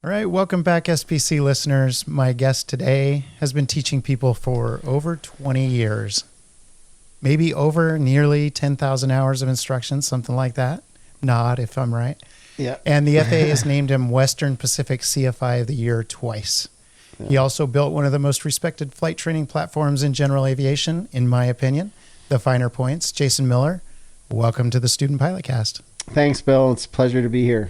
All right, welcome back, SPC listeners. My guest today has been teaching people for over 20 years, maybe over nearly 10,000 hours of instruction, something like that. Nod if I'm right. Yeah. And the FAA has named him Western Pacific CFI of the Year twice. Yeah. He also built one of the most respected flight training platforms in general aviation, in my opinion, the Finer Points. Jason Miller, welcome to the Student Pilot Cast. Thanks, Bill. It's a pleasure to be here.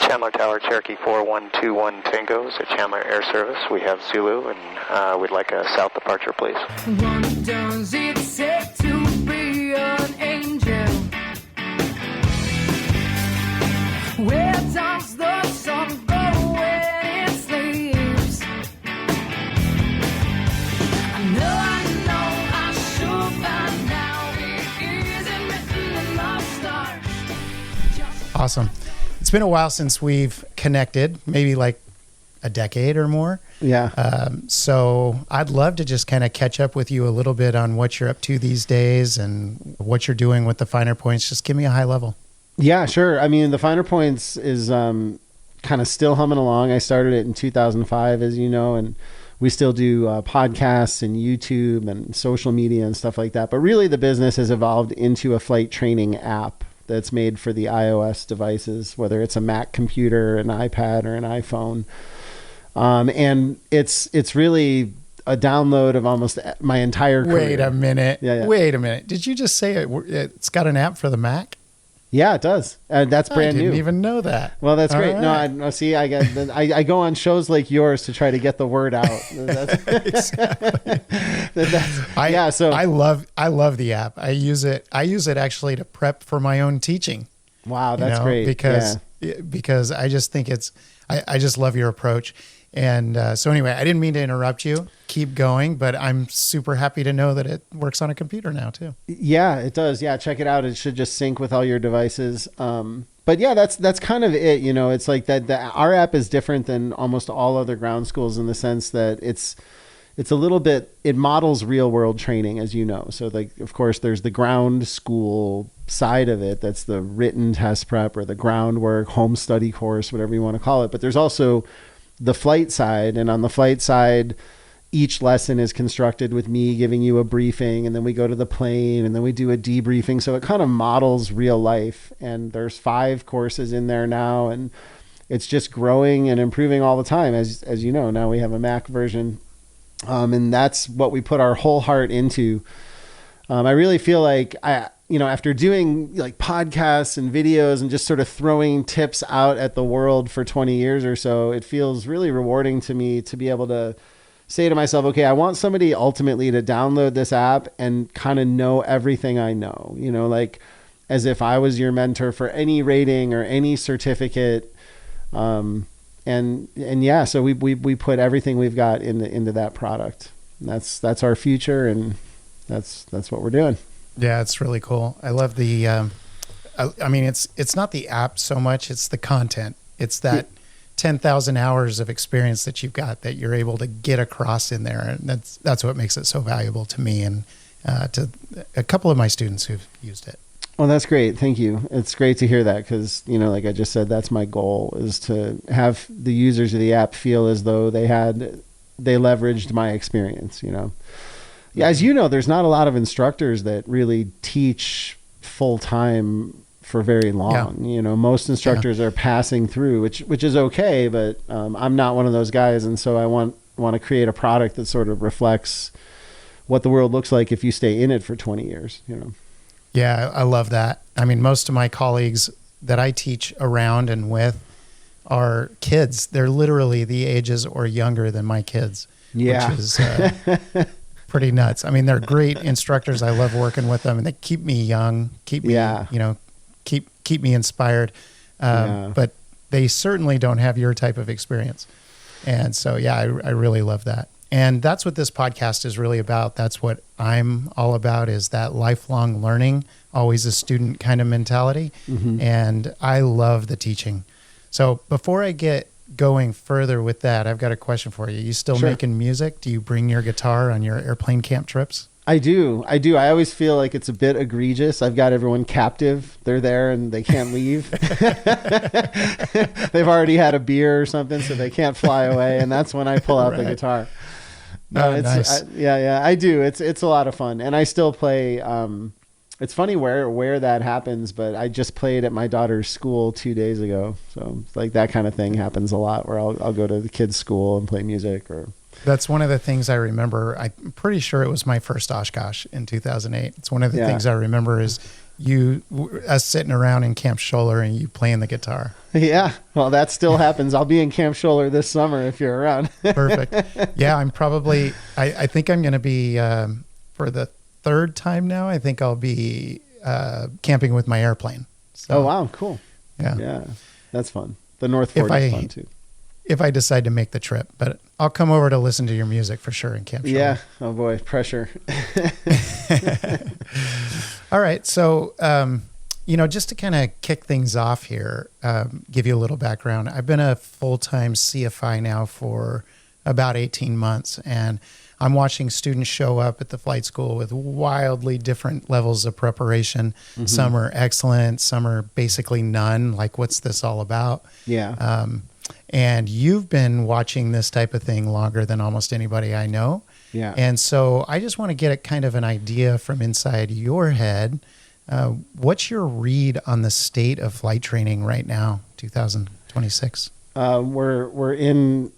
Chandler Tower, Cherokee 4121 Tango, so Chandler Air Service. We have Zulu, and we'd like a south departure, please. What does it say to be an angel? Where does the sun go when it sleeps? I should by now. It isn't written in the stars. Awesome. It's been a while since we've connected, maybe like a decade or more. Yeah. So I'd love to just kind of catch up with you a little bit on what you're up to these days and what you're doing with the Finer Points. Just give me a high level. Yeah, sure. I mean, the Finer Points is kind of still humming along. I started it in 2005, as you know, and we still do podcasts and YouTube and social media and stuff like that. But really the business has evolved into a flight training app that's made for the iOS devices, whether it's a Mac computer, an iPad, or an iPhone. And it's really a download of almost my entire career. Wait a minute. Yeah. Wait a minute. Did you just say it's got an app for the Mac? Yeah, it does. That's brand new. I didn't even know that. Well, that's great. Right. No, see, I go on shows like yours to try to get the word out. Exactly. I love the app. I use it actually to prep for my own teaching. Wow, that's great. Because I just think I just love your approach. And so anyway, I didn't mean to interrupt you. Keep going, but I'm super happy to know that it works on a computer now too. Yeah, it does. Yeah, check it out. It should just sync with all your devices. But yeah, that's kind of it. You know, it's like that. Our app is different than almost all other ground schools in the sense that it's a little bit. It models real world training, as you know. So like, of course, there's the ground school side of it. That's the written test prep or the groundwork, home study course, whatever you want to call it. But there's also the flight side, and on the flight side, each lesson is constructed with me giving you a briefing, and then we go to the plane, and then we do a debriefing. So it kind of models real life, and there's 5 courses in there now, and it's just growing and improving all the time. As you know, now we have a Mac version, and that's what we put our whole heart into. I really feel like after doing like podcasts and videos and just sort of throwing tips out at the world for 20 years or so, it feels really rewarding to me to be able to say to myself, okay, I want somebody ultimately to download this app and kind of know everything I know, like as if I was your mentor for any rating or any certificate. So we put everything we've got into that product. And that's our future, and that's what we're doing. Yeah, it's really cool. I love the, it's not the app so much, it's the content. It's that 10,000 hours of experience that you've got that you're able to get across in there. And that's what makes it so valuable to me and to a couple of my students who've used it. Well, that's great. Thank you. It's great to hear that because, like I just said, that's my goal, is to have the users of the app feel as though they leveraged my experience, Yeah, as you know, there's not a lot of instructors that really teach full time for very long. Yeah. Most instructors are passing through, which is okay, but I'm not one of those guys, and so I want to create a product that sort of reflects what the world looks like if you stay in it for 20 years. Yeah, I love that. I mean, most of my colleagues that I teach around and with are kids. They're literally the ages or younger than my kids. Yeah. Which is pretty nuts. I mean, they're great instructors. I love working with them, and they keep me young, keep me, keep me inspired. But they certainly don't have your type of experience. And so, yeah, I really love that. And that's what this podcast is really about. That's what I'm all about, is that lifelong learning, always a student kind of mentality. Mm-hmm. And I love the teaching. So before I get going further with that, I've got a question for you. You still Sure. making music? Do you bring your guitar on your airplane camp trips? I do. I always feel like it's a bit egregious. I've got everyone captive. They're there and they can't leave. They've already had a beer or something, so they can't fly away. And that's when I pull out the guitar. No, nice. I do. It's a lot of fun. And I still play. It's funny where that happens, but I just played at my daughter's school 2 days ago. So it's like that kind of thing happens a lot where I'll go to the kids' school and play music or. That's one of the things I remember. I'm pretty sure it was my first Oshkosh in 2008. It's one of the things I remember is us sitting around in Camp Scholler and you playing the guitar. Yeah. Well, that still happens. I'll be in Camp Scholler this summer if you're around. Perfect. Yeah, I'm probably, I think I'm going to be, for the third time now, I think I'll be camping with my airplane. So, oh, wow. Cool. Yeah. Yeah. That's fun. The North Fork is fun too. If I decide to make the trip, but I'll come over to listen to your music for sure in Camp Scholler. Yeah. Oh boy, pressure. All right. So, just to kind of kick things off here, give you a little background. I've been a full-time CFI now for about 18 months, and I'm watching students show up at the flight school with wildly different levels of preparation. Mm-hmm. Some are excellent, some are basically none. Like, what's this all about? Yeah. And you've been watching this type of thing longer than almost anybody I know. Yeah. And so I just want to get a kind of an idea from inside your head. What's your read on the state of flight training right now, 2026? We're in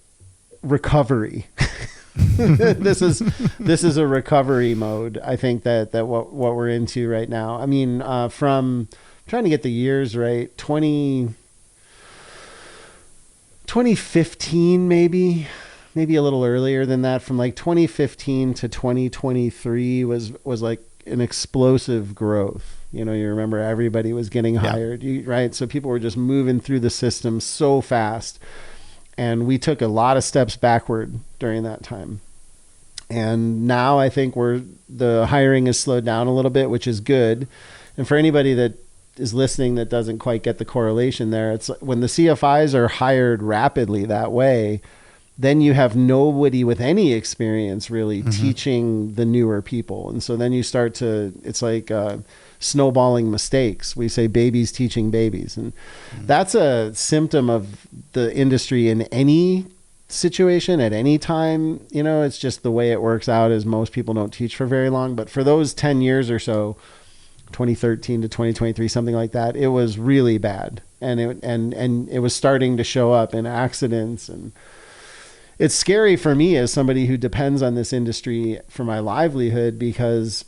recovery. This is a recovery mode. I think that what we're into right now. I mean, from trying to get the years right, 2015 maybe a little earlier than that. From like 2015 to 2023 was like an explosive growth. You remember everybody was getting hired, right? So people were just moving through the system so fast. And we took a lot of steps backward during that time. And now I think the hiring has slowed down a little bit, which is good. And for anybody that is listening that doesn't quite get the correlation there, it's when the CFIs are hired rapidly that way, then you have nobody with any experience really teaching the newer people. And so then you start to, it's like snowballing mistakes. We say babies teaching babies. And that's a symptom of the industry in any situation at any time. It's just the way it works out is most people don't teach for very long. But for those 10 years or so, 2013 to 2023, something like that, it was really bad. And it was starting to show up in accidents. And it's scary for me as somebody who depends on this industry for my livelihood, because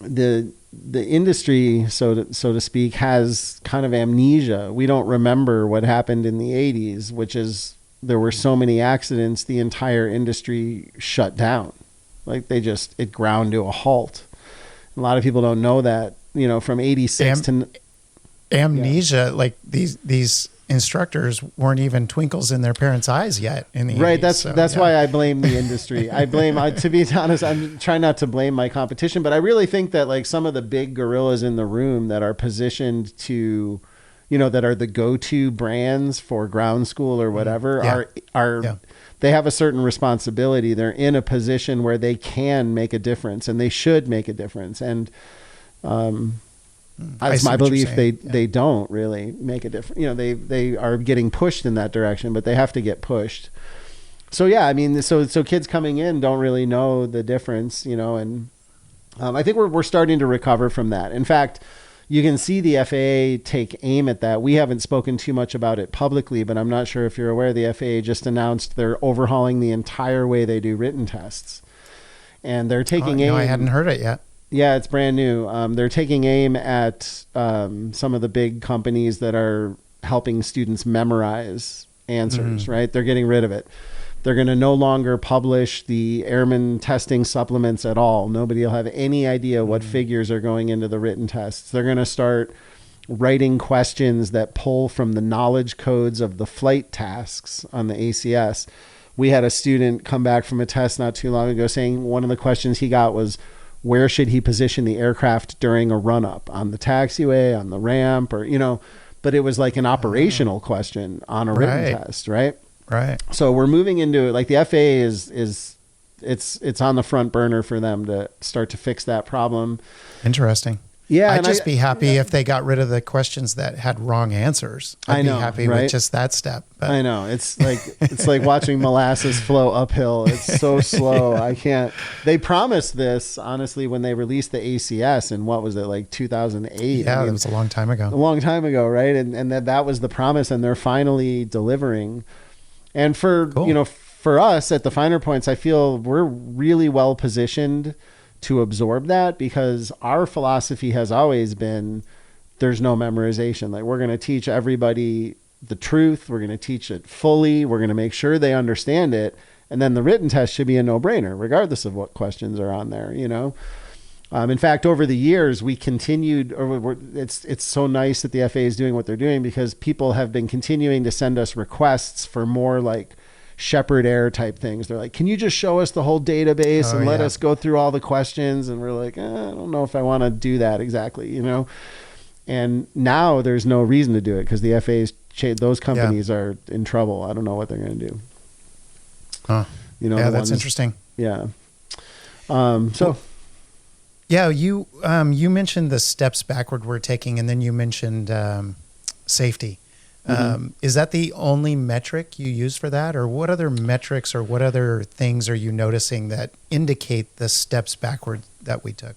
the industry, so to speak, has kind of amnesia. We don't remember what happened in the 80s, which is there were so many accidents, the entire industry shut down. Like it ground to a halt. A lot of people don't know that, from 86 to amnesia. Like these instructors weren't even twinkles in their parents' eyes yet in the right. 80s, That's why I blame the industry. To be honest, I'm trying not to blame my competition, but I really think that like some of the big gorillas in the room that are positioned to, that are the go-to brands for ground school or whatever are they have a certain responsibility. They're in a position where they can make a difference, and they should make a difference. And it's my belief they don't really make a difference. They are getting pushed in that direction, but they have to get pushed. So yeah, I mean, so kids coming in don't really know the difference, and I think we're starting to recover from that. In fact, you can see the FAA take aim at that. We haven't spoken too much about it publicly, but I'm not sure if you're aware, the FAA just announced they're overhauling the entire way they do written tests. And they're taking aim. No, I hadn't heard it yet. Yeah, it's brand new. They're taking aim at some of the big companies that are helping students memorize answers, right? They're getting rid of it. They're going to no longer publish the airman testing supplements at all. Nobody will have any idea what figures are going into the written tests. They're going to start writing questions that pull from the knowledge codes of the flight tasks on the ACS. We had a student come back from a test not too long ago saying one of the questions he got was, where should he position the aircraft during a run-up? On the taxiway, on the ramp, or, but it was like an operational question on a written test, right? Right. So we're moving into like the FAA is it's on the front burner for them to start to fix that problem. Interesting. Yeah, I'd just be happy if they got rid of the questions that had wrong answers. I'd be happy with just that step. But. I know. It's like watching molasses flow uphill. It's so slow. I can't. They promised this, honestly, when they released the ACS in, what was it, like 2008? Yeah, that was a long time ago. A long time ago, right? And that was the promise, and they're finally delivering. And for, for us at the Finer Points, I feel we're really well positioned to absorb that, because our philosophy has always been there's no memorization. Like, we're going to teach everybody the truth. We're going to teach it fully. We're going to make sure they understand it. And then the written test should be a no-brainer, regardless of what questions are on there, In fact, over the years, we continued, it's so nice that the FAA is doing what they're doing, because people have been continuing to send us requests for more like Shepherd Air type things. They're like, can you just show us the whole database and let us go through all the questions? And we're like, I don't know if I want to do that exactly, And now there's no reason to do it, because the FAA's those companies are in trouble. I don't know what they're going to do. Huh. That's interesting. Yeah. You mentioned the steps backward we're taking, and then you mentioned safety. Is that the only metric you use for that, or what other metrics or what other things are you noticing that indicate the steps backward that we took?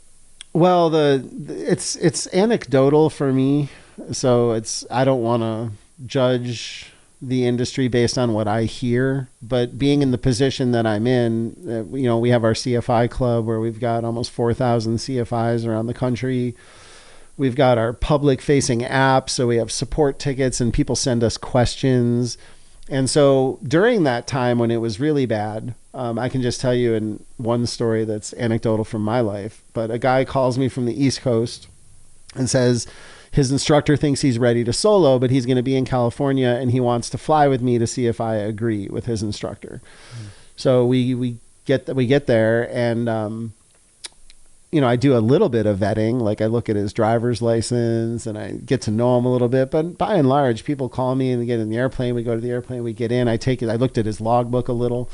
Well, it's anecdotal for me, so I don't want to judge the industry based on what I hear, but being in the position that I'm in, we have our CFI Club where we've got almost 4,000 CFIs around the country. We've got our public-facing app, so we have support tickets and people send us questions. And so during that time when it was really bad, I can just tell you in one story that's anecdotal from my life, but a guy calls me from the East Coast and says his instructor thinks he's ready to solo, but he's going to be in California and he wants to fly with me to see if I agree with his instructor. So we get there, and I do a little bit of vetting. Like, I look at his driver's license and I get to know him a little bit, but by and large, people call me and we get in the airplane. We go to the airplane, we get in, I looked at his logbook a little,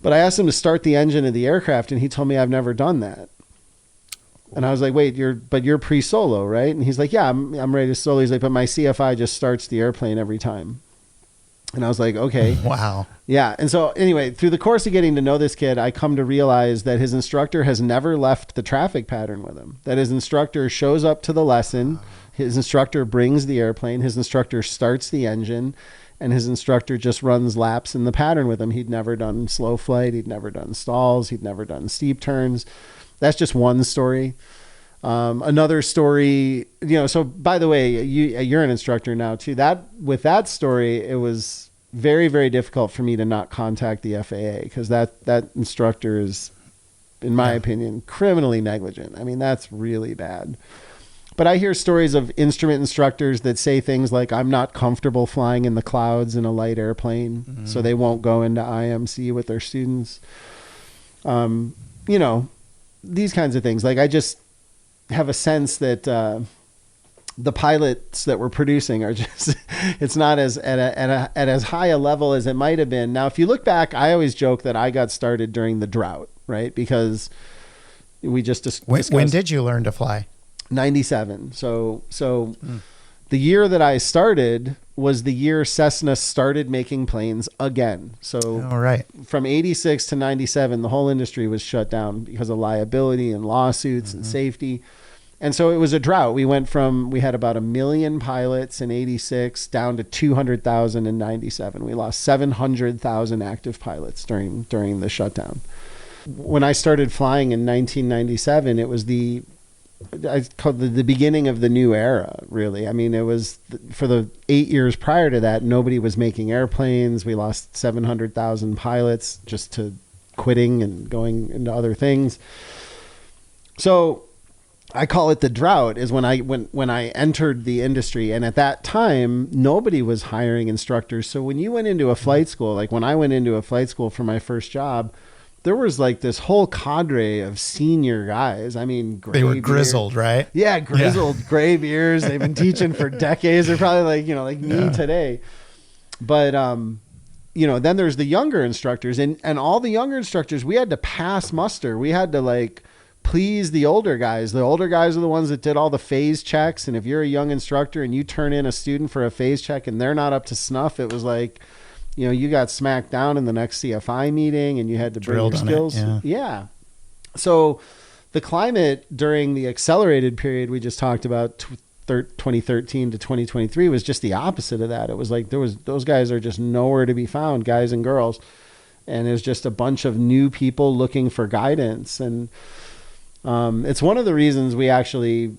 but I asked him to start the engine of the aircraft and he told me I've never done that. And I was like, wait, you're pre-solo, right? And he's like, yeah, I'm ready to solo. He's like, but my CFI just starts the airplane every time. And I was like, okay. Wow. Yeah. And so anyway, through the course of getting to know this kid, I come to realize that his instructor has never left the traffic pattern with him. That his instructor shows up to the lesson. His instructor brings the airplane. His instructor starts the engine. And his instructor just runs laps in the pattern with him. He'd never done slow flight. He'd never done stalls. He'd never done steep turns. That's just one story. Another story, so by the way, you're an instructor now too. With that story, it was very, very difficult for me to not contact the FAA, because that instructor is, in my opinion, criminally negligent. I mean, that's really bad. But I hear stories of instrument instructors that say things like, I'm not comfortable flying in the clouds in a light airplane, so they won't go into IMC with their students. These kinds of things. Like, I just have a sense that the pilots that we're producing are just, it's not at as high a level as it might have been. Now, if you look back, I always joke that I got started during the drought, right? Because we just discussed. When did you learn to fly? 97. So the year that I started was the year Cessna started making planes again. So all right. From 86 to 97, the whole industry was shut down because of liability and lawsuits and safety. And so it was a drought. We had about 1 million pilots in 86 down to 200,000 in 97. We lost 700,000 active pilots during the shutdown. When I started flying in 1997, it was I called the beginning of the new era, really. I mean, it was for the 8 years prior to that, nobody was making airplanes. We lost 700,000 pilots just to quitting and going into other things. So I call it the drought, is when I entered the industry. And at that time, nobody was hiring instructors. So when you went into a flight school, like when I went into a flight school for my first job, there was like this whole cadre of senior guys. I mean, they were grizzled, right? Yeah, grizzled, gray beards. They've been teaching for decades. They're probably like me today. But then there's the younger instructors, and all the younger instructors, we had to pass muster. We had to like please the older guys. The older guys are the ones that did all the phase checks. And if you're a young instructor and you turn in a student for a phase check and they're not up to snuff, it was like, you got smacked down in the next CFI meeting and you had to bring your skills. Yeah. So the climate during the accelerated period we just talked about, 2013 to 2023, was just the opposite of that. It was like those guys are just nowhere to be found, guys and girls. And it was just a bunch of new people looking for guidance. And it's one of the reasons we actually,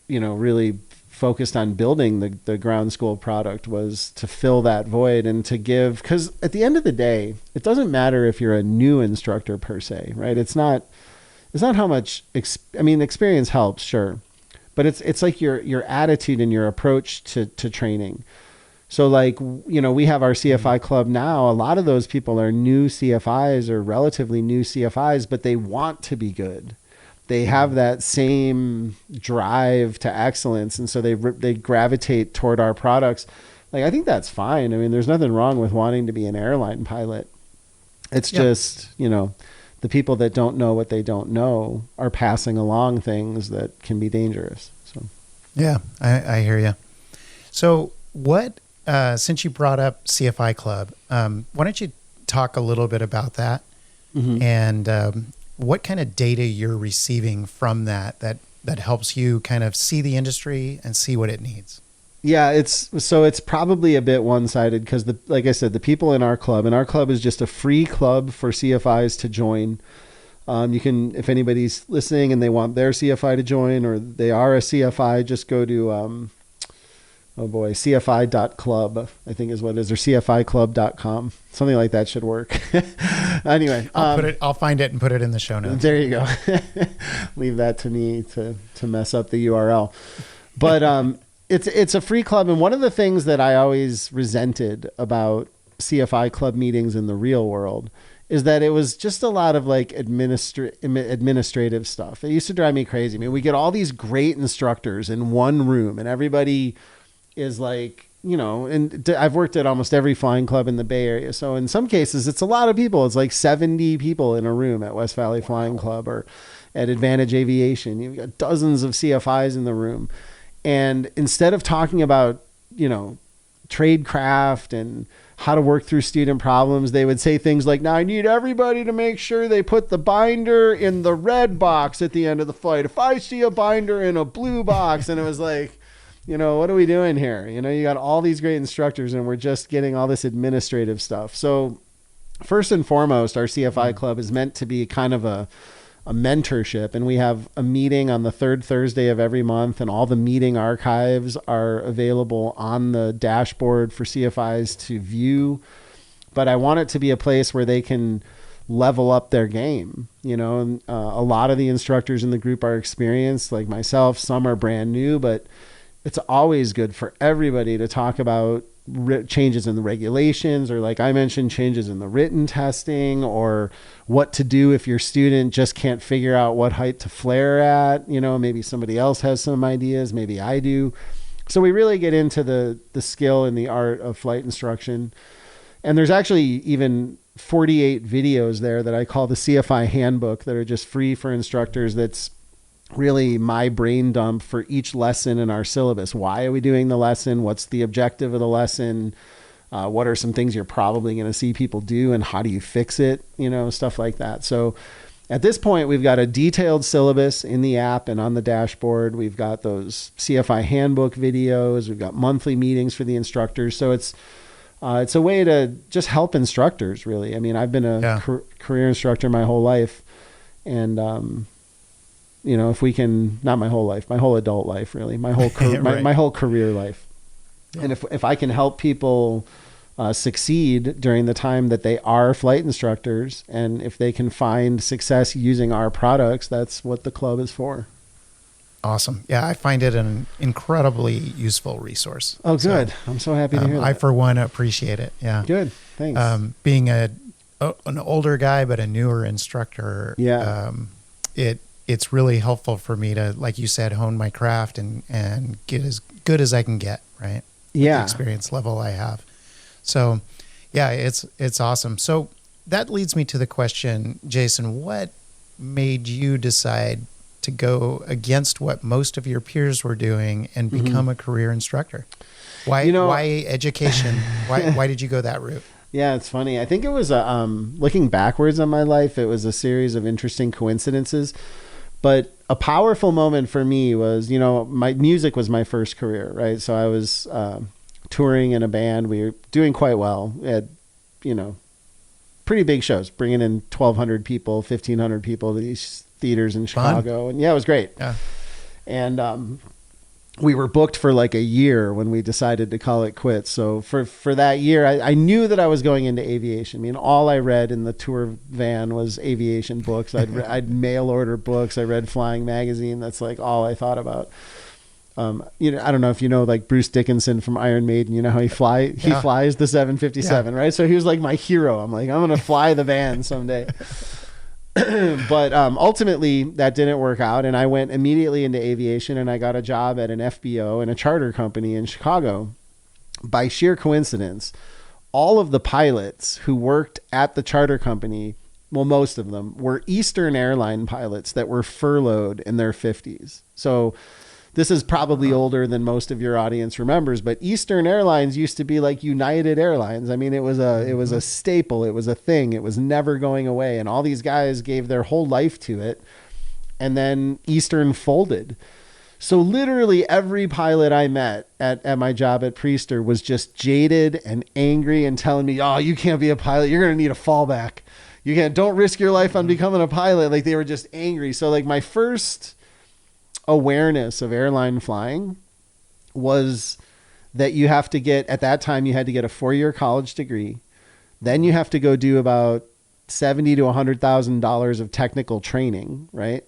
really focused on building the ground school product, was to fill that void and to give, because at the end of the day, it doesn't matter if you're a new instructor per se, right? It's not how much, experience helps, sure. But it's like your attitude and your approach to training. So like, we have our CFI Club now. A lot of those people are new CFIs or relatively new CFIs, but they want to be good. They have that same drive to excellence. And so they gravitate toward our products. Like, I think that's fine. There's nothing wrong with wanting to be an airline pilot. It's just, the people that don't know what they don't know are passing along things that can be dangerous. So, yeah, I hear you. So what, since you brought up CFI Club, why don't you talk a little bit about that and what kind of data you're receiving from that helps you kind of see the industry and see what it needs? Yeah, it's probably a bit one-sided because, like I said, the people in our club, and our club is just a free club for CFIs to join. You can, if anybody's listening and they want their CFI to join or they are a CFI, just go to, CFI.club, I think is what it is, or CFIclub.com. Something like that should work. Anyway. I'll find it and put it in the show notes. There you go. Leave that to me to mess up the URL. But it's a free club. And one of the things that I always resented about CFI club meetings in the real world is that it was just a lot of like administrative stuff. It used to drive me crazy. We get all these great instructors in one room and everybody is like, and I've worked at almost every flying club in the Bay Area. So in some cases, it's a lot of people. It's like 70 people in a room at West Valley Flying Club or at Advantage Aviation. You've got dozens of CFIs in the room. And instead of talking about, tradecraft and how to work through student problems, they would say things like, now I need everybody to make sure they put the binder in the red box at the end of the flight. If I see a binder in a blue box, and it was like, what are we doing here? You got all these great instructors and we're just getting all this administrative stuff. So first and foremost, our CFI Club is meant to be kind of a mentorship, and we have a meeting on the third Thursday of every month, and all the meeting archives are available on the dashboard for CFIs to view. But I want it to be a place where they can level up their game. And a lot of the instructors in the group are experienced, like myself. Some are brand new, but it's always good for everybody to talk about changes in the regulations, or like I mentioned, changes in the written testing, or what to do if your student just can't figure out what height to flare at. Maybe somebody else has some ideas, maybe I do. So we really get into the skill and the art of flight instruction. And there's actually even 48 videos there that I call the CFI Handbook that are just free for instructors. That's really my brain dump for each lesson in our syllabus. Why are we doing the lesson? What's the objective of the lesson? What are some things you're probably going to see people do, and how do you fix it? Stuff like that. So at this point, we've got a detailed syllabus in the app and on the dashboard. We've got those CFI Handbook videos. We've got monthly meetings for the instructors. So it's a way to just help instructors, really. I've been a career instructor my whole life, and if we can, not my whole life, my whole adult life, really, my whole my whole career life. Yeah. And if I can help people succeed during the time that they are flight instructors, and if they can find success using our products, that's what the club is for. Awesome. Yeah, I find it an incredibly useful resource. Oh, good. So, I'm so happy to hear that. I, for one, appreciate it. Yeah. Good. Thanks. Being an older guy, but a newer instructor, it's really helpful for me to, like you said, hone my craft and get as good as I can get, right? Yeah. The experience level I have. So, Yeah, it's awesome. So that leads me to the question, Jason, what made you decide to go against what most of your peers were doing and become a career instructor? Why education? Why did you go that route? Yeah, it's funny. I think it was looking backwards on my life, it was a series of interesting coincidences. But a powerful moment for me was, my music was my first career, right? So I was touring in a band. We were doing quite well. We had, pretty big shows, bringing in 1,200 people, 1,500 people to these theaters in Chicago. And yeah, it was great. Yeah. And we were booked for like a year when we decided to call it quits. So for that year, I knew that I was going into aviation. I mean, all I read in the tour van was aviation books. I'd mail order books. I read Flying Magazine. That's like all I thought about. I don't know if you know, like Bruce Dickinson from Iron Maiden, how he flies the 757, right? So he was like my hero. I'm like, I'm going to fly the van someday. But ultimately that didn't work out, and I went immediately into aviation, and I got a job at an FBO in a charter company in Chicago. By sheer coincidence, all of the pilots who worked at the charter company, well, most of them were Eastern Airline pilots that were furloughed in their 50s. So this is probably older than most of your audience remembers, but Eastern Airlines used to be like United Airlines. I mean, it was a staple. It was a thing. It was never going away. And all these guys gave their whole life to it. And then Eastern folded. So literally every pilot I met at my job at Priester was just jaded and angry and telling me, oh, you can't be a pilot. You're going to need a fallback. Don't risk your life on becoming a pilot. Like, they were just angry. So like my first awareness of airline flying was that you have to get, at that time, you had to get a 4-year college degree. Then you have to go do about $70,000 to $100,000 of technical training, right?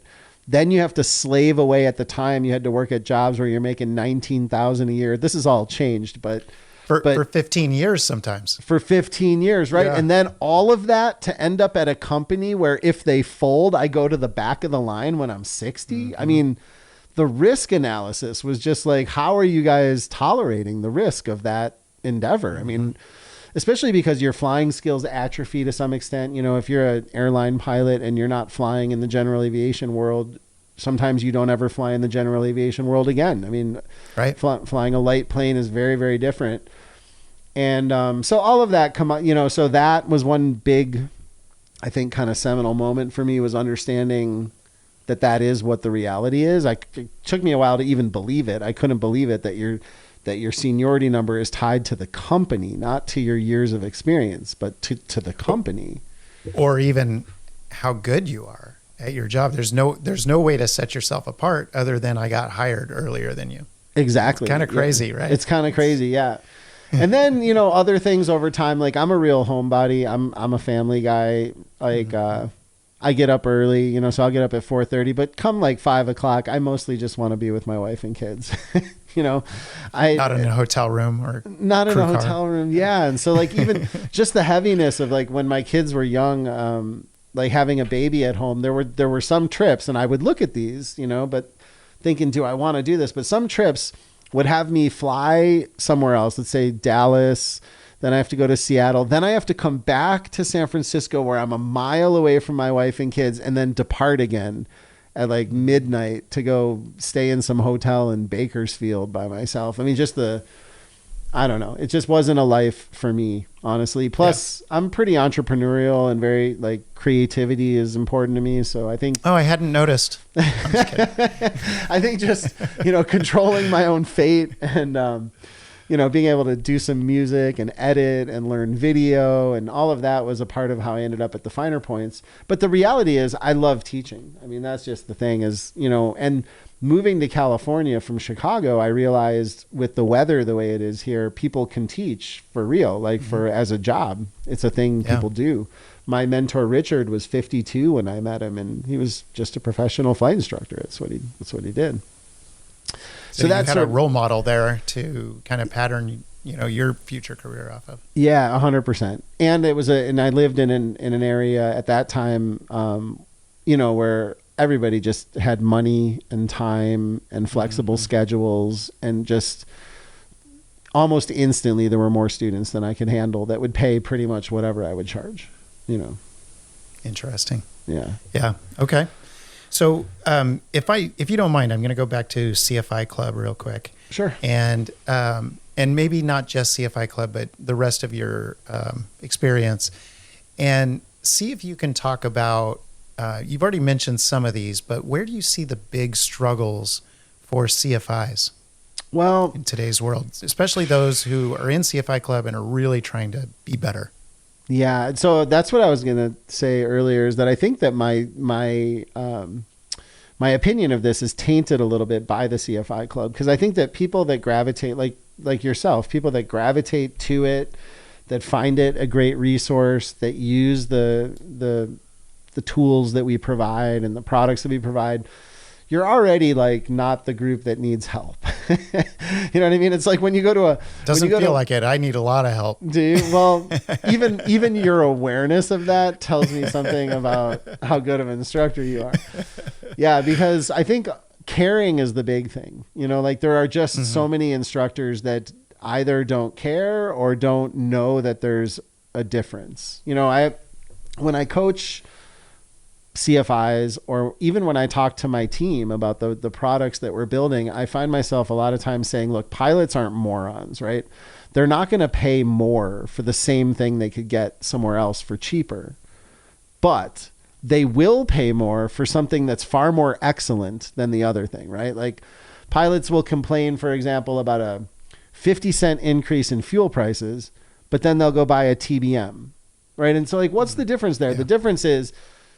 Then you have to slave away. At the time, you had to work at jobs where you're making $19,000 a year. This has all changed, but for 15 years sometimes. For 15 years, right? Yeah. And then all of that to end up at a company where if they fold, I go to the back of the line when I'm 60. I mean, the risk analysis was just like, how are you guys tolerating the risk of that endeavor? I mean, especially because your flying skills atrophy to some extent. If you're an airline pilot and you're not flying in the general aviation world, sometimes you don't ever fly in the general aviation world again. I mean, right. Flying a light plane is very, very different. And so all of that so that was one big, I think, kind of seminal moment for me, was understanding that is what the reality is. It took me a while to even believe it. I couldn't believe it that your seniority number is tied to the company, not to your years of experience, but to the company. Or even how good you are at your job. There's no way to set yourself apart other than I got hired earlier than you. Exactly. Kind of crazy, right? It's kind of crazy, yeah. And then, other things over time, like I'm a real homebody. I'm a family guy. Like, I get up early, so I'll get up at 4:30, but come like 5:00, I mostly just want to be with my wife and kids. Not in a hotel room or not in a hotel room. Yeah. And so like, even just the heaviness of like when my kids were young, like having a baby at home, there were some trips, and I would look at these, but thinking, do I want to do this? But some trips would have me fly somewhere else. Let's say Dallas. Then I have to go to Seattle. Then I have to come back to San Francisco, where I'm a mile away from my wife and kids, and then depart again at like midnight to go stay in some hotel in Bakersfield by myself. I mean, I don't know. It just wasn't a life for me, honestly. Plus, I'm pretty entrepreneurial and very like creativity is important to me. So I think. Oh, I hadn't noticed. I'm just kidding. I think just, controlling my own fate and, being able to do some music and edit and learn video and all of that was a part of how I ended up at the Finer Points. But the reality is I love teaching. I mean, that's just the thing is, and moving to California from Chicago, I realized with the weather the way it is here, people can teach for real, like as a job. It's a thing people do. My mentor, Richard, was 52 when I met him, and he was just a professional flight instructor. That's what he did. So that's a role model there to kind of pattern, your future career off of. Yeah, 100%. And it was and I lived in an area at that time, where everybody just had money and time and flexible schedules and just almost instantly there were more students than I could handle that would pay pretty much whatever I would charge, you know. Interesting. Yeah. Yeah. Okay. So if you don't mind, I'm going to go back to CFI Club real quick. Sure. And maybe not just CFI Club, but the rest of your experience, and see if you can talk about, you've already mentioned some of these, but where do you see the big struggles for CFIs? Well, in today's world, especially those who are in CFI Club and are really trying to be better. Yeah. So that's what I was going to say earlier, is that I think that my opinion of this is tainted a little bit by the CFI Club, because I think that people that gravitate, like yourself, people that gravitate to it, that find it a great resource, that use the tools that we provide and the products that we provide, you're already like not the group that needs help. You know what I mean? It's like when you go to doesn't feel like it. I need a lot of help. Do you? Well, even your awareness of that tells me something about how good of an instructor you are. Yeah, because I think caring is the big thing. You know, like there are just so many instructors that either don't care or don't know that there's a difference. You know, when I coach CFIs, or even when I talk to my team about the products that we're building, I find myself a lot of times saying, look, pilots aren't morons, right? They're not going to pay more for the same thing they could get somewhere else for cheaper, but they will pay more for something that's far more excellent than the other thing, right? Like pilots will complain, for example, about a 50-cent increase in fuel prices, but then they'll go buy a TBM, right? And so like, what's the difference there? Yeah. The difference is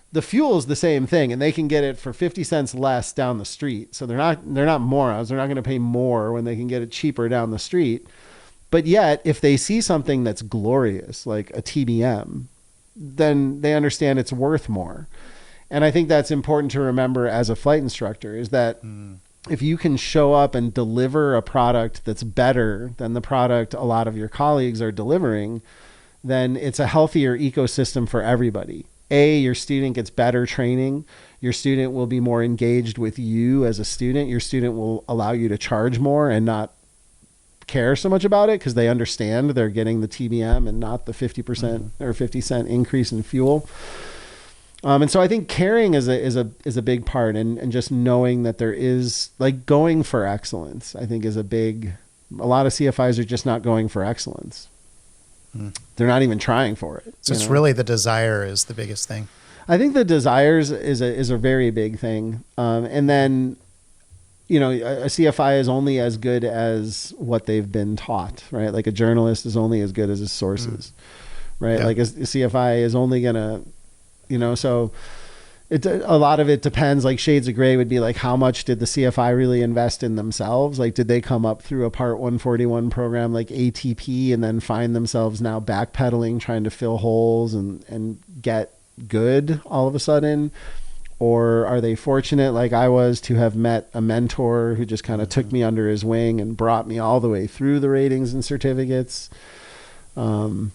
the fuel is the same thing, and they can get it for 50 cents less down the street. So they're not morons. They're not going to pay more when they can get it cheaper down the street. But yet, if they see something that's glorious, like a TBM, then they understand it's worth more. And I think that's important to remember as a flight instructor, is that if you can show up and deliver a product that's better than the product a lot of your colleagues are delivering, then it's a healthier ecosystem for everybody. Your student gets better training. Your student will be more engaged with you as a student. Your student will allow you to charge more and not care so much about it because they understand they're getting the TBM and not the 50% or 50 cent increase in fuel. And so I think caring is a big part, and just knowing that there is, like, going for excellence, I think is a lot of CFIs are just not going for excellence. They're not even trying for it. So it's really the desire is the biggest thing. I think the desires is a very big thing. And then, you know, a CFI is only as good as what they've been taught, right? Like a journalist is only as good as his sources, right? Yeah. Like a CFI is only gonna, you know, so a lot of it depends. Like shades of gray would be like, how much did the CFI really invest in themselves? Like, did they come up through a Part 141 program like ATP and then find themselves now backpedaling, trying to fill holes and get good all of a sudden? Or are they fortunate, like I was, to have met a mentor who just kind of took me under his wing and brought me all the way through the ratings and certificates? So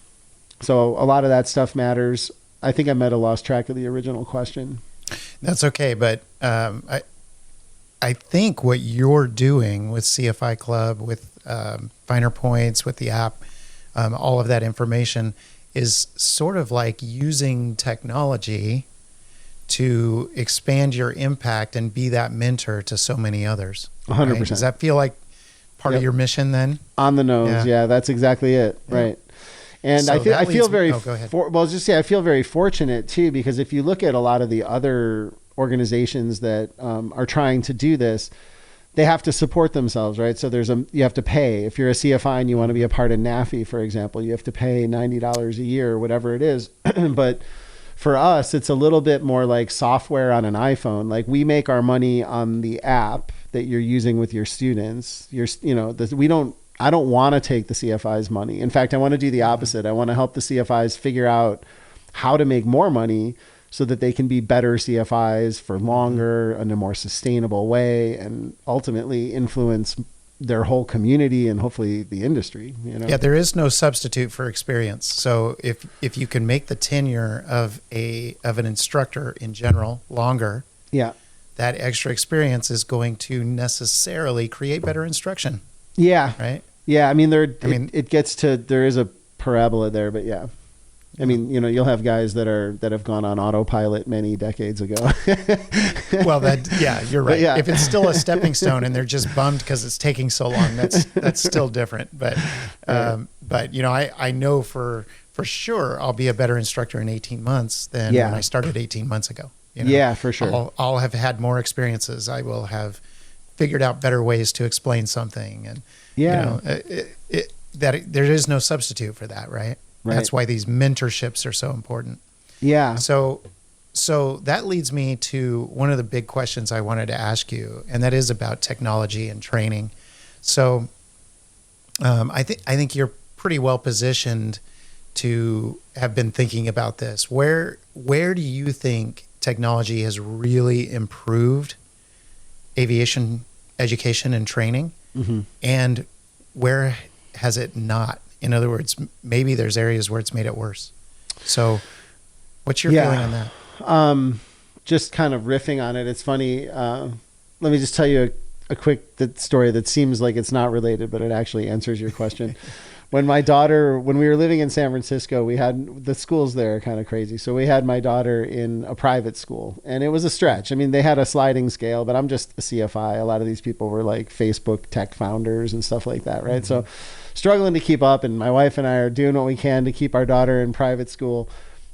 a lot of that stuff matters. I think I might have lost track of the original question. That's okay. But I think what you're doing with CFI Club, with Finer Points, with the app, all of that information is sort of like using technology to expand your impact and be that mentor to so many others. 100%. Right? Does that feel like part of your mission then? On the nose. Yeah, that's exactly it. Yeah. Right. And so I feel very, I feel very fortunate too, because if you look at a lot of the other organizations that are trying to do this, they have to support themselves, right? So you have to pay. If you're a CFI and you want to be a part of NAFI, for example, you have to pay $90 a year or whatever it is. But for us, it's a little bit more like software on an iPhone. Like we make our money on the app that you're using with your students. I don't want to take the CFI's money. In fact, I want to do the opposite. I want to help the CFIs figure out how to make more money so that they can be better CFIs for longer in a more sustainable way, and ultimately influence their whole community and hopefully the industry. You know? Yeah, there is no substitute for experience. So if you can make the tenure of an instructor in general longer, that extra experience is going to necessarily create better instruction. Yeah. Right. Yeah, I mean, it gets to, there is a parabola there, but yeah. I mean, you know, you'll have guys that have gone on autopilot many decades ago. Well, you're right. Yeah. If it's still a stepping stone and they're just bummed because it's taking so long, that's still different. But you know, I know for sure I'll be a better instructor in 18 months than when I started 18 months ago. You know, yeah, for sure. I'll have had more experiences. I will have figured out better ways to explain something, and you know, there is no substitute for that, right? Right. That's why these mentorships are so important. Yeah. So that leads me to one of the big questions I wanted to ask you, and that is about technology and training. So I think you're pretty well positioned to have been thinking about this. Where do you think technology has really improved aviation education and training, and where has it not? In other words, maybe there's areas where it's made it worse. So what's your feeling on that? Just kind of riffing on it. It's funny. Let me just tell you a quick story that seems like it's not related, but it actually answers your question. When we were living in San Francisco, we had, the schools there are kind of crazy. So we had my daughter in a private school, and it was a stretch. I mean, they had a sliding scale, but I'm just a CFI. A lot of these people were like Facebook tech founders and stuff like that, right? So struggling to keep up, and my wife and I are doing what we can to keep our daughter in private school.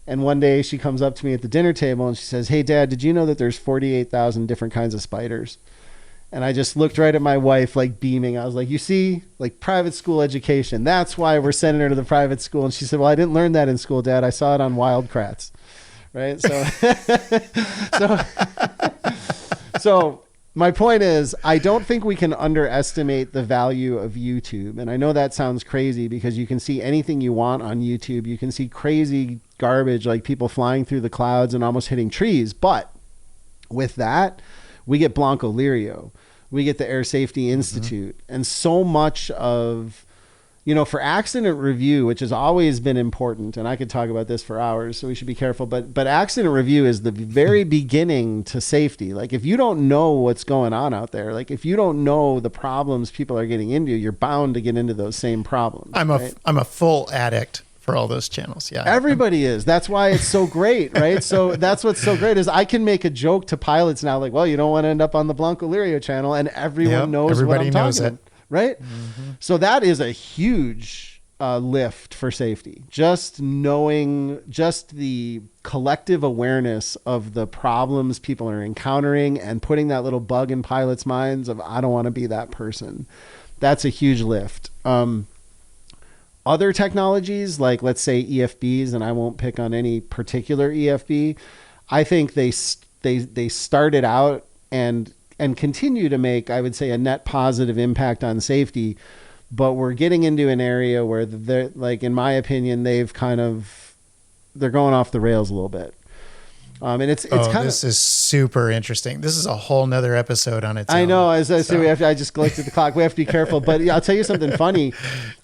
And one day she comes up to me at the dinner table and she says, "Hey Dad, did you know that there's 48,000 different kinds of spiders?" And I just looked right at my wife, like beaming. I was like, "You see, like private school education. That's why we're sending her to the private school." And she said, "Well, I didn't learn that in school, Dad. I saw it on Wildcrats." Right. So my point is, I don't think we can underestimate the value of YouTube. And I know that sounds crazy because you can see anything you want on YouTube. You can see crazy garbage, like people flying through the clouds and almost hitting trees. But with that, we get Blanco Lirio, we get the Air Safety Institute, and so much of, you know, for accident review, which has always been important, and I could talk about this for hours, so we should be careful, but accident review is the very beginning to safety. Like, if you don't know what's going on out there, like if you don't know the problems people are getting into, you're bound to get into those same problems. I'm a full addict for all those channels. Yeah. Everybody is. That's why it's so great, right? So that's what's so great is I can make a joke to pilots now, like, well, you don't want to end up on the Blanco Lirio channel, and everyone knows what I'm talking about. Right? So that is a huge lift for safety. Just knowing, just the collective awareness of the problems people are encountering and putting that little bug in pilots' minds of, I don't want to be that person. That's a huge lift. Other technologies, like let's say EFBs, and I won't pick on any particular EFB, I think they started out and continue to make, I would say, a net positive impact on safety, but we're getting into an area where they're, like, in my opinion, they're going off the rails a little bit. And it's kind of, this is super interesting. This is a whole nother episode on its own. I know, as I say, I just looked at the clock. We have to be careful, but I'll tell you something funny.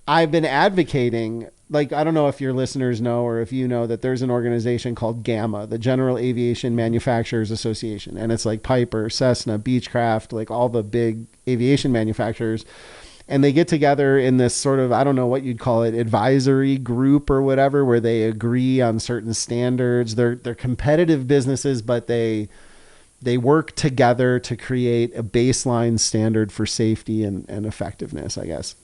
I've been advocating, like, I don't know if your listeners know, or if you know, that there's an organization called GAMA, the General Aviation Manufacturers Association. And it's like Piper, Cessna, Beechcraft, like all the big aviation manufacturers. And they get together in this sort of, I don't know what you'd call it, advisory group or whatever, where they agree on certain standards. They're competitive businesses, but they work together to create a baseline standard for safety and effectiveness, I guess.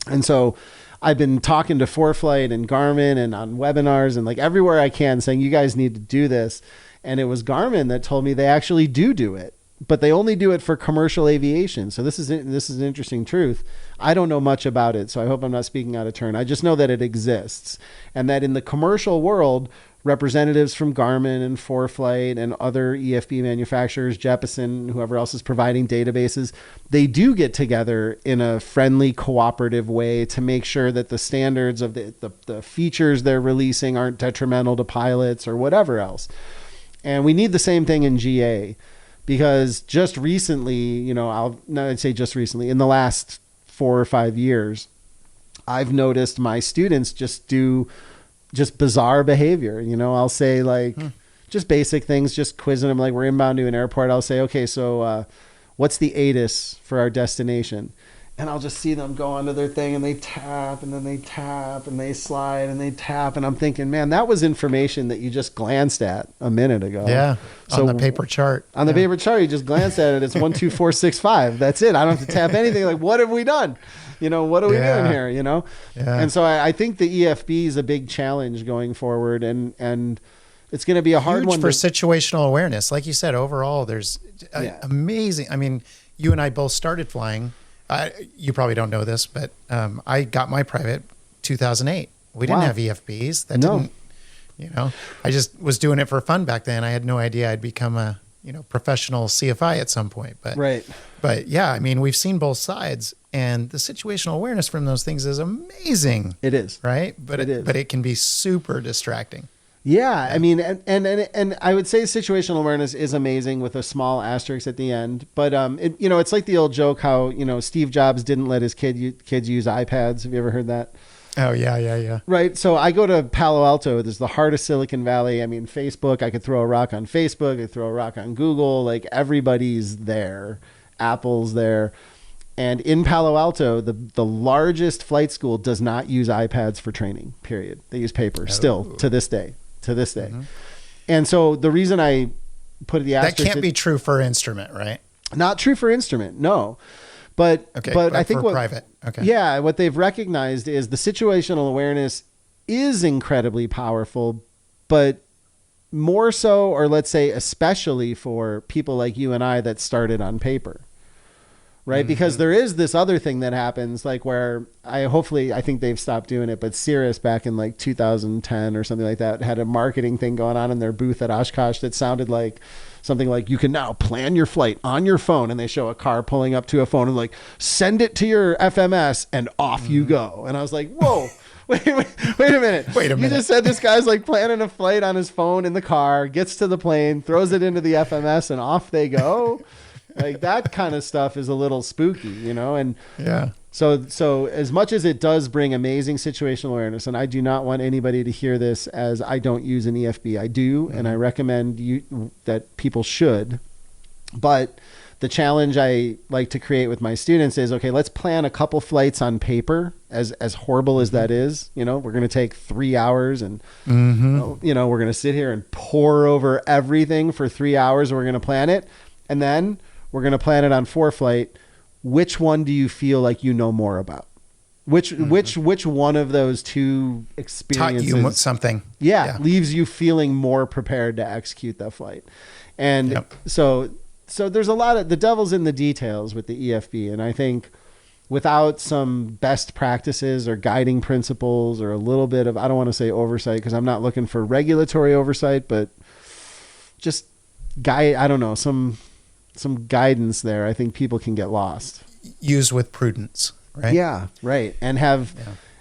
And so I've been talking to ForeFlight and Garmin and on webinars and like everywhere I can, saying, you guys need to do this. And it was Garmin that told me they actually do it, but they only do it for commercial aviation. So this is an interesting truth. I don't know much about it, so I hope I'm not speaking out of turn. I just know that it exists, and that in the commercial world, representatives from Garmin and ForeFlight and other EFB manufacturers, Jeppesen, whoever else is providing databases, they do get together in a friendly, cooperative way to make sure that the standards of the features they're releasing aren't detrimental to pilots or whatever else. And we need the same thing in GA. Because just recently, you know, I'd say just recently, in the last 4 or 5 years, I've noticed my students just do just bizarre behavior. You know, I'll say like just basic things, just quizzing them, like we're inbound to an airport. I'll say, okay, so what's the ATIS for our destination? and I'll just see them go onto their thing and they tap and then they tap and they slide and they tap. And I'm thinking, man, that was information that you just glanced at a minute ago. Yeah. So, on the paper chart. On the paper chart, you just glanced at it. It's 1, 2, 4, 6, 5. That's it. I don't have to tap anything. Like, what have we done? You know, what are we doing here? You know? Yeah. And so I think the EFB is a big challenge going forward, and it's going to be a hard one for situational awareness. Like you said, overall, there's amazing. I mean, you and I both started flying. You probably don't know this, but I got my private 2008. We didn't have EFBs. That didn't, you know, I just was doing it for fun back then. I had no idea I'd become a, you know, professional CFI at some point. But yeah, I mean, we've seen both sides, and the situational awareness from those things is amazing. It is. Right? But it can be super distracting. Yeah, I mean, and I would say situational awareness is amazing with a small asterisk at the end. But you know, it's like the old joke how, you know, Steve Jobs didn't let his kids use iPads. Have you ever heard that? Oh yeah. Right. So I go to Palo Alto. There's the heart of Silicon Valley. I mean, Facebook. I could throw a rock on Facebook. I could throw a rock on Google. Like, everybody's there. Apple's there. And in Palo Alto, the largest flight school does not use iPads for training. Period. They use paper still to this day. Mm-hmm. And so the reason I put the asterisk, that can't be true for instrument, right? Not true for instrument, no. But I think for private, what they've recognized is the situational awareness is incredibly powerful, but more so, or let's say especially for people like you and I that started on paper. Right. Mm-hmm. Because there is this other thing that happens, like where I think they've stopped doing it, but Cirrus back in like 2010 or something like that had a marketing thing going on in their booth at Oshkosh that sounded like something like, you can now plan your flight on your phone. And they show a car pulling up to a phone and like, send it to your FMS and off you go. And I was like, whoa. Wait a minute. You just said this guy's like planning a flight on his phone in the car, gets to the plane, throws it into the FMS, and off they go. Like, that kind of stuff is a little spooky, you know? And so as much as it does bring amazing situational awareness, and I do not want anybody to hear this as I don't use an EFB. I do, and I recommend that people should. But the challenge I like to create with my students is, okay, let's plan a couple flights on paper, as horrible as that is. You know, we're going to take 3 hours and, you know, we're going to sit here and pore over everything for 3 hours, and we're going to plan it. And then we're going to plan it on 4-flight. Which one do you feel like you know more about? Which one of those two experiences taught you something? Leaves you feeling more prepared to execute that flight. And so there's a lot of, the devil's in the details with the EFB. And I think without some best practices or guiding principles or a little bit of, I don't want to say oversight, because I'm not looking for regulatory oversight, but just some guidance there, I think people can get lost. Used with prudence, right? Yeah, right. And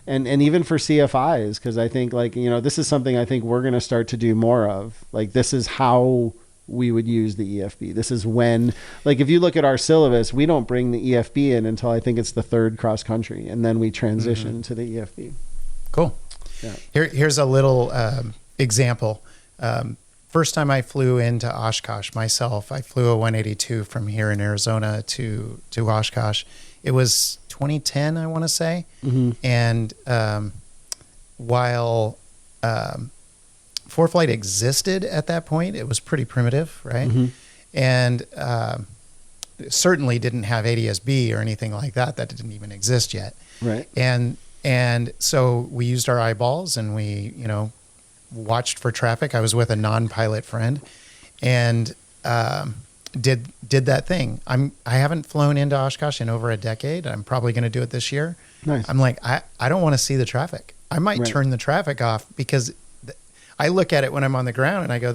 and even for CFIs, because I think, like, you know, this is something I think we're going to start to do more of. Like, this is how we would use the EFB. This is when, like, if you look at our syllabus, we don't bring the EFB in until I think it's the 3rd cross country, and then we transition to the EFB. Cool. Yeah. Here's a little example. First time I flew into Oshkosh myself, I flew a 182 from here in Arizona to Oshkosh. It was 2010, I want to say. Mm-hmm. And while 4-flight existed at that point, it was pretty primitive, right? Mm-hmm. And certainly didn't have ADS-B or anything like that. That didn't even exist yet. Right. And so we used our eyeballs, and we, you know, watched for traffic. I was with a non-pilot friend, and did that thing. I haven't flown into Oshkosh in over a decade. I'm probably going to do it this year. Nice. I'm like, I don't want to see the traffic. I might turn the traffic off, because I look at it when I'm on the ground and I go,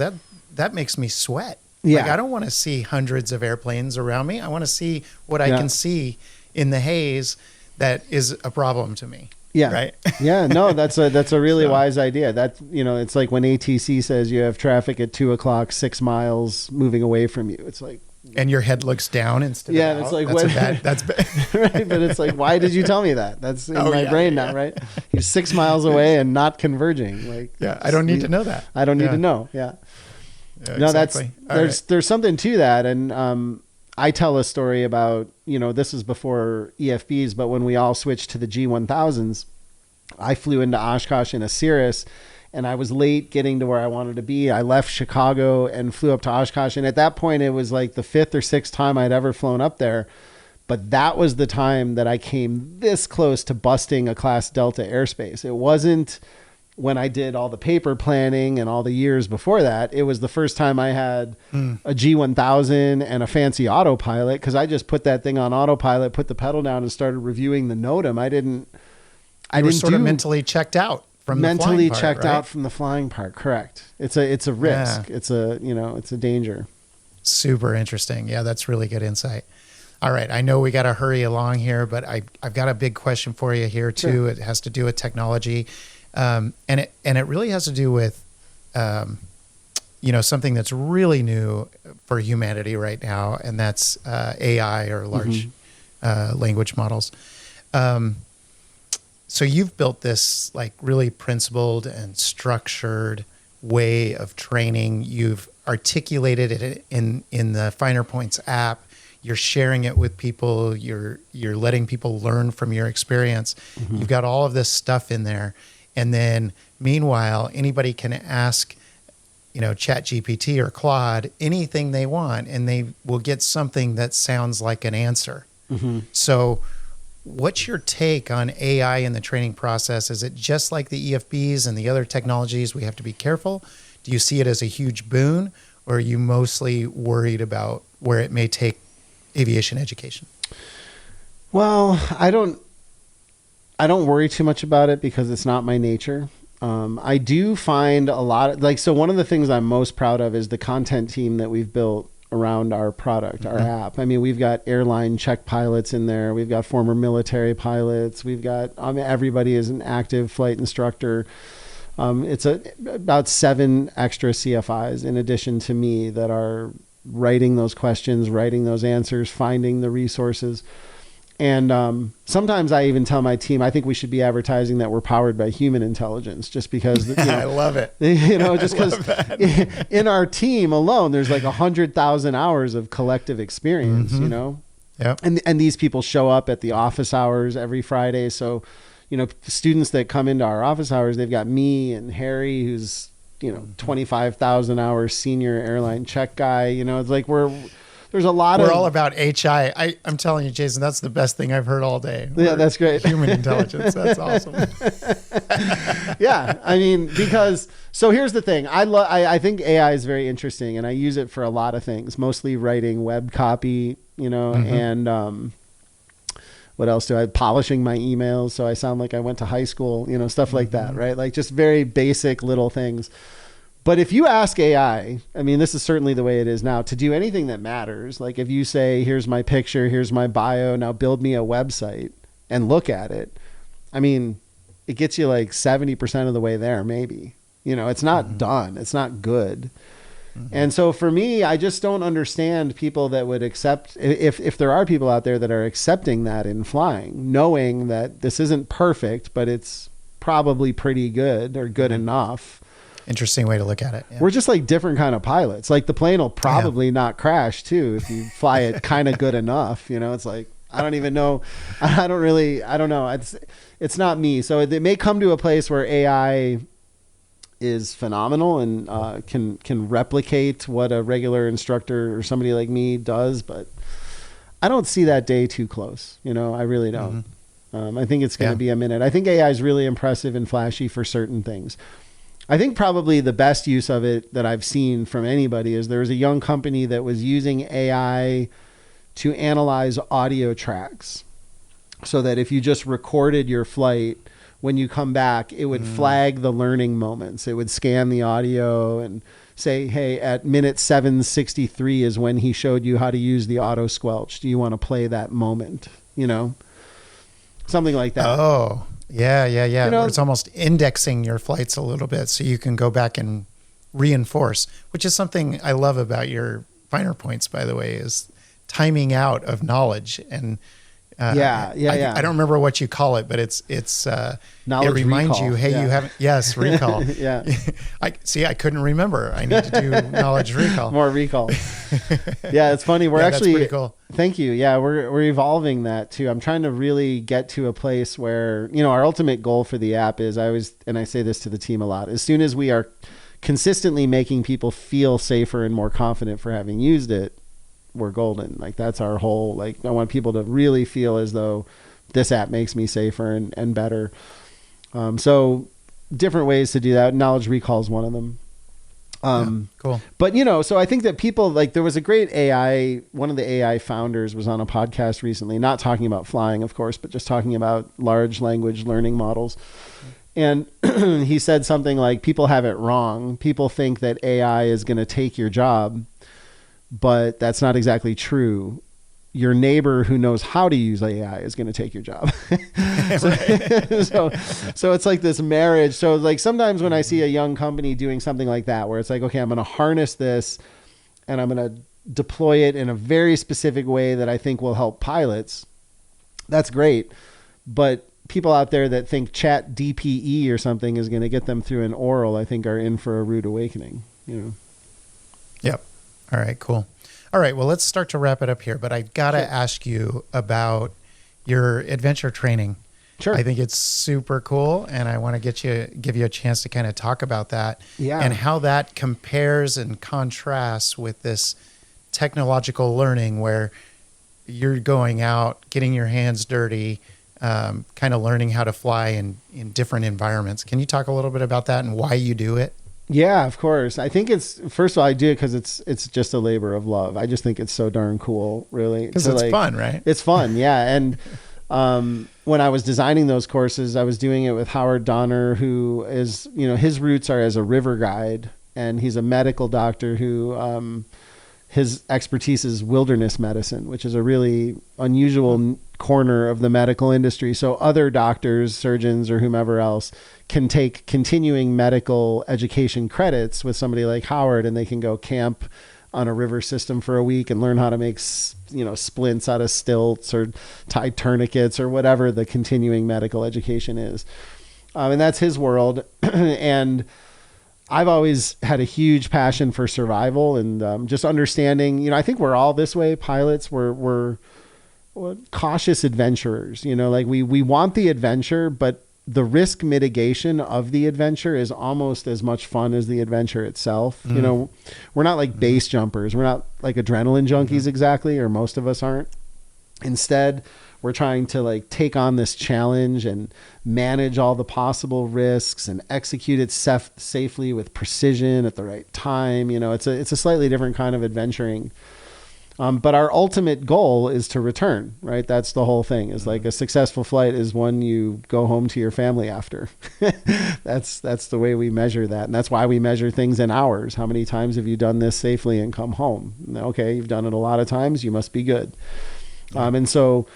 that makes me sweat. Yeah. Like, I don't want to see hundreds of airplanes around me. I want to see what I can see in the haze that is a problem to me. Yeah. Right. Yeah. No, that's a really wise idea. That, you know, it's like when ATC says you have traffic at 2:00, 6 miles moving away from you. It's like, and your head looks down instead. Yeah. Of out. That's bad. Right. But it's like, why did you tell me that? That's in my brain now. Right. You're 6 miles away and not converging. Like, I don't need to know that. I don't need to know. Yeah. No, exactly. There's something to that. And, I tell a story about, this is before EFBs, but when we all switched to the G1000s, I flew into Oshkosh in a Cirrus, and I was late getting to where I wanted to be. I left Chicago and flew up to Oshkosh. And at that point, it was like the 5th or 6th time I'd ever flown up there. But that was the time that I came this close to busting a Class Delta airspace. It wasn't when I did all the paper planning and all the years before that. It was the first time I had a G1000 and a fancy autopilot, because I just put that thing on autopilot, put the pedal down, and started reviewing the NOTAM. I didn't sort of mentally checked out. Mentally part, checked right? out from the flying part. Correct. It's a risk. Yeah. It's a danger. Super interesting. Yeah, that's really good insight. All right. I know we got to hurry along here, but I've got a big question for you here too. Sure. It has to do with technology. And it really has to do with, something that's really new for humanity right now. And that's, AI, or large, language models. So you've built this like really principled and structured way of training. You've articulated it in the Finer Points app. You're sharing it with people. You're letting people learn from your experience. Mm-hmm. You've got all of this stuff in there. And then meanwhile, anybody can ask, ChatGPT or Claude anything they want, and they will get something that sounds like an answer. Mm-hmm. So what's your take on AI in the training process? Is it just like the EFBs and the other technologies we have to be careful? Do you see it as a huge boon, or are you mostly worried about where it may take aviation education? Well, I don't worry too much about it because it's not my nature. I do find a lot of, so one of the things I'm most proud of is the content team that we've built around our product, our app. I mean, we've got airline check pilots in there. We've got former military pilots. We've got, everybody is an active flight instructor. It's about 7 extra CFIs in addition to me that are writing those questions, writing those answers, finding the resources. And sometimes I even tell my team, I think we should be advertising that we're powered by human intelligence, just because, I love it. Just because in our team alone, there's like 100,000 hours of collective experience, Yep. And these people show up at the office hours every Friday. So, students that come into our office hours, they've got me and Harry, who's, 25,000 hours senior airline check guy. It's like there's a lot We're all about HI. I'm telling you, Jason, that's the best thing I've heard all day. That's great. Human intelligence. That's awesome. Yeah. I mean, so here's the thing. I think AI is very interesting, and I use it for a lot of things, mostly writing web copy, and what else polishing my emails so I sound like I went to high school, stuff like that, right? Like just very basic little things. But if you ask AI, I mean, this is certainly the way it is now, to do anything that matters. Like if you say, here's my picture, here's my bio, now build me a website and look at it. I mean, it gets you like 70% of the way there, maybe. It's not done. It's not good. And so for me, I just don't understand people that would accept, if there are people out there that are accepting that in flying, knowing that this isn't perfect, but it's probably pretty good or good enough. Interesting way to look at it. Yeah. We're just like different kind of pilots. Like the plane will probably not crash too if you fly it kind of good enough. It's like, I don't even know. I don't know. It's not me. So it may come to a place where AI is phenomenal and can replicate what a regular instructor or somebody like me does, but I don't see that day too close. I really don't. I think it's going to be a minute. I think AI is really impressive and flashy for certain things. I think probably the best use of it that I've seen from anybody is there was a young company that was using AI to analyze audio tracks so that if you just recorded your flight, when you come back, it would flag the learning moments. It would scan the audio and say, hey, at minute 763 is when he showed you how to use the auto squelch. Do you want to play that moment? Something like that. Oh, yeah. It's almost indexing your flights a little bit so you can go back and reinforce, which is something I love about your Finer Points, by the way, is timing out of knowledge. And I don't remember what you call it, but it reminds recall. you, hey, you haven't, yes, recall. Yeah. I couldn't remember. I need to do knowledge recall. More recall. Yeah, it's funny. We're actually, that's pretty cool. Thank you. Yeah, we're evolving that too. I'm trying to really get to a place where, our ultimate goal for the app is, and I say this to the team a lot, as soon as we are consistently making people feel safer and more confident for having used it, we're golden. Like, that's our whole, I want people to really feel as though this app makes me safer and better. So different ways to do that. Knowledge recall is one of them. Cool. But, so I think that people, there was a great one of the AI founders was on a podcast recently, not talking about flying, of course, but just talking about large language learning models. And he said something like, people have it wrong. People think that AI is going to take your job, but that's not exactly true. Your neighbor who knows how to use AI is going to take your job. So it's like this marriage. So sometimes when I see a young company doing something like that, where it's like, okay, I'm going to harness this and I'm going to deploy it in a very specific way that I think will help pilots. That's great. But people out there that think Chat DPE or something is going to get them through an oral, I think are in for a rude awakening, Yep. All right, cool. All right, well, let's start to wrap it up here, but I got to ask you about your adventure training. Sure. I think it's super cool, and I want to give you a chance to kind of talk about that and how that compares and contrasts with this technological learning where you're going out, getting your hands dirty, kind of learning how to fly in different environments. Can you talk a little bit about that and why you do it? Yeah, of course. I think first of all, I do it because it's just a labor of love. I just think it's so darn cool, really. Because it's fun, right? It's fun, yeah. And when I was designing those courses, I was doing it with Howard Donner, who is, his roots are as a river guide, and he's a medical doctor who his expertise is wilderness medicine, which is a really unusual corner of the medical industry. So other doctors, surgeons, or whomever else can take continuing medical education credits with somebody like Howard, and they can go camp on a river system for a week and learn how to make, splints out of stilts or tie tourniquets or whatever the continuing medical education is. And that's his world. And I've always had a huge passion for survival and just understanding, I think we're all this way, pilots. We're cautious adventurers, we want the adventure, but the risk mitigation of the adventure is almost as much fun as the adventure itself. We're not like base jumpers. We're not like adrenaline junkies exactly, or most of us aren't. Instead, we're trying to take on this challenge and manage all the possible risks and execute it safely with precision at the right time. It's a slightly different kind of adventuring. But our ultimate goal is to return, right? That's the whole thing, is a successful flight is one you go home to your family after. That's the way we measure that. And that's why we measure things in hours. How many times have you done this safely and come home? Okay, you've done it a lot of times. You must be good. And so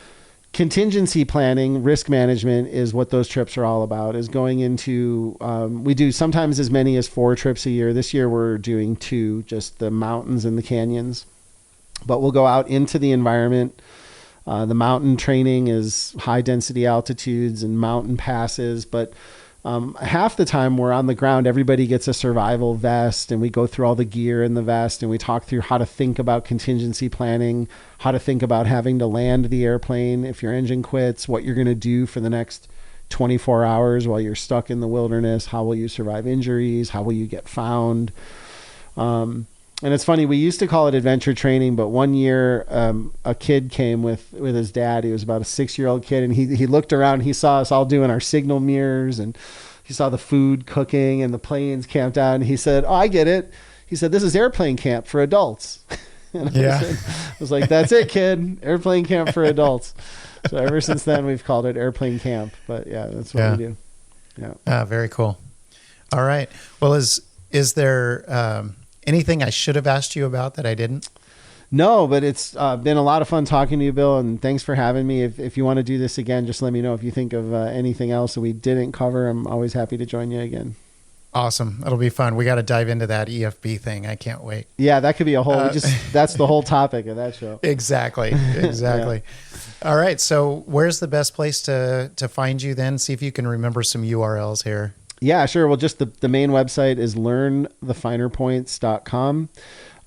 contingency planning, risk management is what those trips are all about, is going into, we do sometimes as many as 4 trips a year. This year we're doing 2, just the mountains and the canyons. But we'll go out into the environment. The mountain training is high density altitudes and mountain passes. But half the time we're on the ground, everybody gets a survival vest, and we go through all the gear in the vest, and we talk through how to think about contingency planning, how to think about having to land the airplane if your engine quits, what you're going to do for the next 24 hours while you're stuck in the wilderness. How will you survive injuries? How will you get found? And it's funny, we used to call it adventure training, but one year a kid came with his dad. He was about a 6-year-old kid, and he looked around. He saw us all doing our signal mirrors, and he saw the food cooking and the planes camped out. And he said, "Oh, I get it." He said, "This is airplane camp for adults." And I was like, "That's it, kid. Airplane camp for adults." So ever since then, we've called it airplane camp. But yeah, that's what we do. Yeah. Very cool. All right. Well, is there anything I should have asked you about that I didn't? No, but it's been a lot of fun talking to you, Bill, and thanks for having me. If you want to do this again, just let me know. If you think of anything else that we didn't cover, I'm always happy to join you again. Awesome. It'll be fun. We got to dive into that EFB thing. I can't wait. Yeah, that could be a whole, that's the whole topic of that show. Exactly. Yeah. All right. So where's the best place to find you then? See if you can remember some URLs here. Yeah, sure. Well, just the main website is learnthefinerpoints.com.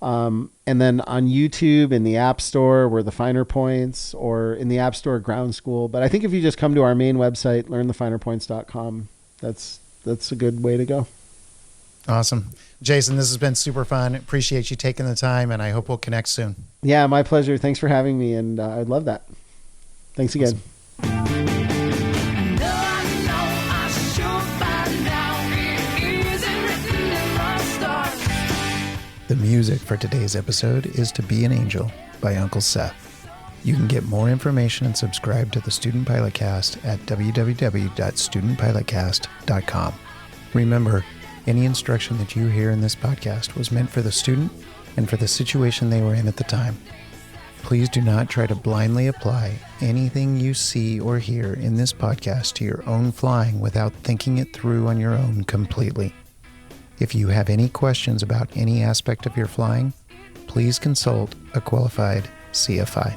And then on YouTube, in the App Store, we're The Finer Points, or in the App Store, Ground School. But I think if you just come to our main website, learnthefinerpoints.com, that's a good way to go. Awesome. Jason, this has been super fun. Appreciate you taking the time, and I hope we'll connect soon. Yeah, my pleasure. Thanks for having me, and I'd love that. Thanks again. Awesome. The music for today's episode is To Be an Angel by Uncle Seth. You can get more information and subscribe to the Student Pilot Cast at www.studentpilotcast.com. Remember, any instruction that you hear in this podcast was meant for the student and for the situation they were in at the time. Please do not try to blindly apply anything you see or hear in this podcast to your own flying without thinking it through on your own completely. If you have any questions about any aspect of your flying, please consult a qualified CFI.